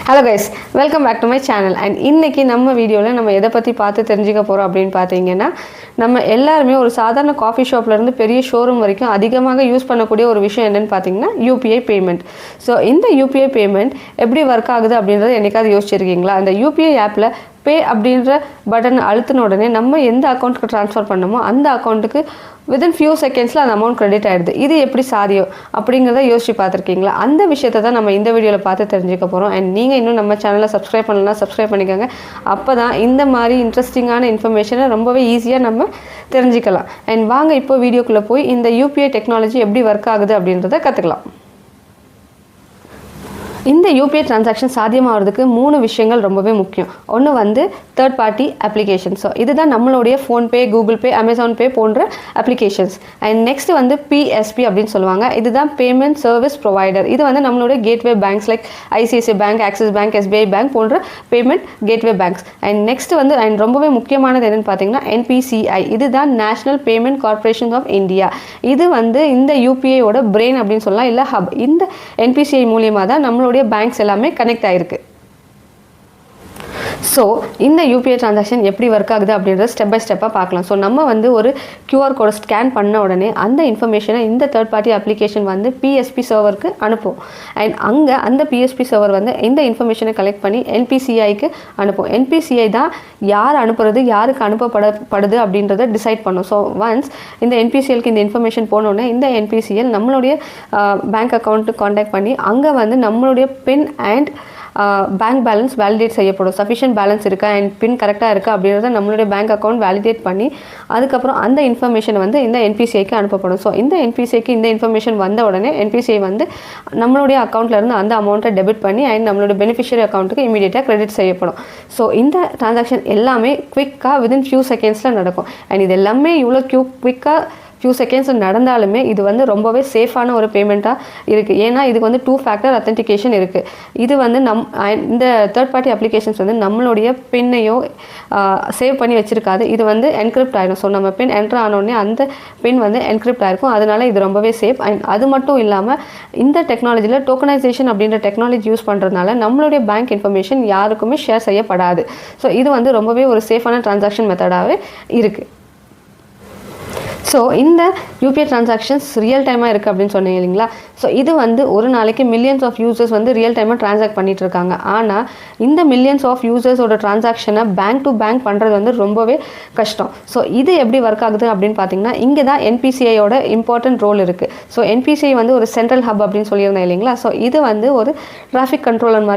Hello guys, welcome back to my channel. And இன்றைக்கி நம்ம வீடியோவில் நம்ம எதை பற்றி பார்த்து தெரிஞ்சுக்க போகிறோம் அப்படின்னு பார்த்தீங்கன்னா, நம்ம எல்லாருமே ஒரு சாதாரண காஃபி ஷாப்லேருந்து பெரிய ஷோரூம் வரைக்கும் அதிகமாக யூஸ் பண்ணக்கூடிய ஒரு விஷயம் என்னென்னு பார்த்தீங்கன்னா யூபிஐ பேமெண்ட். ஸோ இந்த யூபிஐ பேமெண்ட் எப்படி ஒர்க் ஆகுது அப்படின்றத என்னைக்காவது யோசிச்சிருக்கீங்களா? அந்த யூபிஐ ஆப்பில் பே அப்படின்ற பட்டன் அழுத்தின உடனே நம்ம எந்த அக்கௌண்ட்டுக்கு ட்ரான்ஸ்ஃபர் பண்ணமோ அந்த அக்கௌண்ட்டுக்கு வித்தின் ஃபியூ செகண்ட்ஸில் அந்த அமௌண்ட் கிரெடிட் ஆகிடுது. இது எப்படி சாத்தியம் அப்படிங்கிறத யோசிச்சு பார்த்துருக்கீங்களா? அந்த விஷயத்தை தான் நம்ம இந்த வீடியோவில் பார்த்து தெரிஞ்சுக்க போகிறோம். அண்ட் நீங்கள் இன்னும் நம்ம சேனலை சப்ஸ்கிரைப் பண்ணலாம், சப்ஸ்கிரைப் பண்ணிக்கோங்க. அப்போ தான் இந்த மாதிரி இன்ட்ரெஸ்டிங்கான இன்ஃபர்மேஷனை ரொம்பவே ஈஸியாக நம்ம தெரிஞ்சுக்கலாம். அண்ட் வாங்க இப்போ வீடியோக்குள்ளே போய் இந்த யூபிஐ டெக்னாலஜி எப்படி ஒர்க் ஆகுது அப்படின்றத கற்றுக்கலாம். இந்த யூபிஐ டிரான்சாக்ஷன் சாத்தியமாகிறதுக்கு 3 விஷயங்கள் ரொம்பவே முக்கியம். ஒன்று வந்து தேர்ட் பார்ட்டி அப்ளிகேஷன். ஸோ இதுதான் நம்மளுடைய PhonePe, Google Pay, Amazon Pay போன்ற அப்ளிகேஷன்ஸ். அண்ட் நெக்ஸ்ட் வந்து பிஎஸ்பி அப்படின்னு சொல்லுவாங்க. இதுதான் பேமெண்ட் சர்வீஸ் ப்ரொவைடர். இது வந்து நம்மளுடைய gateway banks like ICICI bank, Axis bank, SBI bank போன்ற payment gateway banks. And next வந்து அண்ட் ரொம்பவே முக்கியமானது என்னென்னு பார்த்தீங்கன்னா என்பிசிஐ. இதுதான் National Payment Corporation of India. இது வந்து இந்த யூபிஐயோட பிரெயின் அப்படின்னு சொல்லலாம், இல்லை ஹப். இந்த என்பிசிஐ மூலியமாக தான் நம்மளுடைய பேங்க்ஸ் எல்லாமே கனெக்ட் ஆகிருக்கு. ஸோ இந்த யூபிஐ டிரான்சாக்ஷன் எப்படி ஒர்க் ஆகுது அப்படின்றத ஸ்டெப் பை ஸ்டெப்பாக பார்க்கலாம். ஸோ நம்ம வந்து ஒரு QR கோடை ஸ்கேன் பண்ண உடனே அந்த இன்ஃபர்மேஷனை இந்த தேர்ட் பார்ட்டி அப்ளிகேஷன் வந்து பிஎஸ்பி சர்வருக்கு அனுப்பும். அண்ட் அங்கே அந்த பிஎஸ்பி சர்வர் வந்து இந்த இன்ஃபர்மேஷனை கலெக்ட் பண்ணி என்பிசிஐக்கு அனுப்பும். என்பிசிஐ தான் யார் அனுப்புறது, யாருக்கு அனுப்பப்படுது அப்படின்றத டிசைட் பண்ணும். ஸோ ஒன்ஸ் இந்த என்பிசிஎலுக்கு இந்த இன்ஃபர்மேஷன் போனோடனே இந்த என்பிசிஎல் நம்மளுடைய பேங்க் அக்கௌண்ட்டுக்கு காண்டாக்ட் பண்ணி அங்கே வந்து நம்மளுடைய பின் அண்ட் பேங்க் பேலன்ஸ் வேலிடேட் செய்யப்படும். சஃபிஷியன்ட் பேலன்ஸ் இருக்கா அண்ட் பின் கரெக்டாக இருக்கா அப்படின்றத நம்மளுடைய பேங்க் அக்கௌண்ட் வேலிடேட் பண்ணி அதுக்கப்புறம் அந்த இன்ஃபர்மேஷன் வந்து இந்த என்பிசிஐக்கு அனுப்பப்படும். ஸோ இந்த என்பிசிஐக்கு இந்த இன்ஃபர்மேஷன் வந்த உடனே என்பிசிஐ வந்து நம்மளுடைய அக்கௌண்ட்லேருந்து அந்த அமௌண்ட்டை டெபிட் பண்ணி அண்ட் நம்மளுடைய பெனிஃபிஷியரி அக்கௌண்ட்டுக்கு இமீடியட்டாக கிரெடிட் செய்யப்படும். ஸோ இந்த டிரான்சாக்ஷன் எல்லாமே குவிக்காக வித்தின் ஃபியூ செகண்ட்ஸில் நடக்கும். அண்ட் இது எல்லாமே இவ்வளோ குவிக்காக ஃபியூ செகண்ட்ஸ் நடந்தாலுமே இது வந்து ரொம்பவே சேஃபான ஒரு பேமெண்ட்டாக இருக்குது. ஏன்னா இதுக்கு வந்து 2 ஃபேக்டர் அத்தென்டிகேஷன் இருக்குது. இது வந்து இந்த தேர்ட் பார்ட்டி அப்ளிகேஷன்ஸ் வந்து நம்மளுடைய பின்னையோ சேவ் பண்ணி வச்சுருக்காது. இது வந்து என்கிரிப்ட் ஆகிடும். ஸோ நம்ம பின் என்ட்ரு ஆனோடனே அந்த பின் வந்து என்கிரிப்ட் ஆகிருக்கும். அதனால இது ரொம்பவே சேஃப். அண்ட் அது மட்டும் இல்லாமல் இந்த டெக்னாலஜியில் டோக்கனைசேஷன் அப்படின்ற டெக்னாலஜி யூஸ் பண்ணுறதுனால நம்மளுடைய பேங்க் இன்ஃபர்மேஷன் யாருக்குமே ஷேர் செய்யப்படாது. ஸோ இது வந்து ரொம்பவே ஒரு சேஃபான டிரான்சாக்ஷன் மெத்தடாகவே இருக்குது. ஸோ இந்த யூபிஐ டிரான்சாக்ஷன்ஸ் ரியல் டைமாக இருக்குது அப்படின்னு சொன்னீங்க இல்லைங்களா? ஸோ இது வந்து ஒரு நாளைக்கு மில்லியன்ஸ் ஆஃப் யூசர்ஸ் வந்து ரியல் டைமாக ட்ரான்சாக்ட் பண்ணிட்டு இருக்காங்க. ஆனால் இந்த மில்லியன்ஸ் ஆஃப் யூசர்ஸோட ட்ரான்சாக்ஷனை பேங்க் டு பேங்க் பண்ணுறது வந்து ரொம்பவே கஷ்டம். ஸோ இது எப்படி ஒர்க் ஆகுது அப்படின்னு பார்த்தீங்கன்னா, இங்கே தான் என்பிசிஐயோட இம்பார்ட்டன்ட் ரோல் இருக்குது. ஸோ என்பிசிஐ வந்து ஒரு சென்ட்ரல் ஹப் அப்படின்னு சொல்லியிருந்தேன் இல்லைங்களா? ஸோ இது வந்து ஒரு டிராஃபிக் கண்ட்ரோலர் மாதிரி